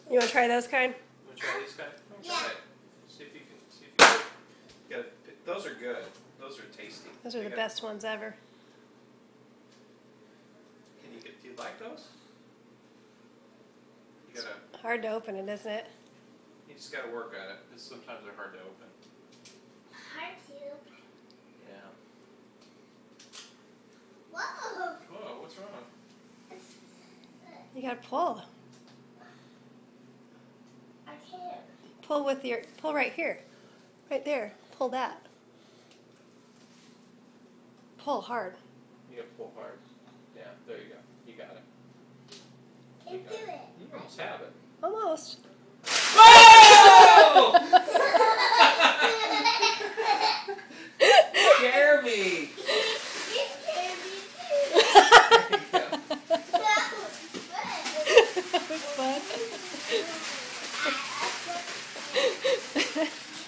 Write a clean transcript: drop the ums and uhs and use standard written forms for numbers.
You want to try those kind? You want to try these guys? Yeah. Try it. See if you can. See if you can. You gotta, those are good. Those are tasty. Those are the best ones ever. Can you get? Do you like those? You gotta. Hard to open it, isn't it? You just gotta work at it. Because sometimes they're hard to open. Hard to. Yeah. Whoa. Whoa! What's wrong? You gotta pull. I can't. Pull with your. Pull right here. Right there. Pull that. Pull hard. You gotta pull hard. Yeah. There you go. You got it. Can't do it. You almost have it. Almost. Oh! Scare me. You scared me too. There you go. That was fun. That was fun.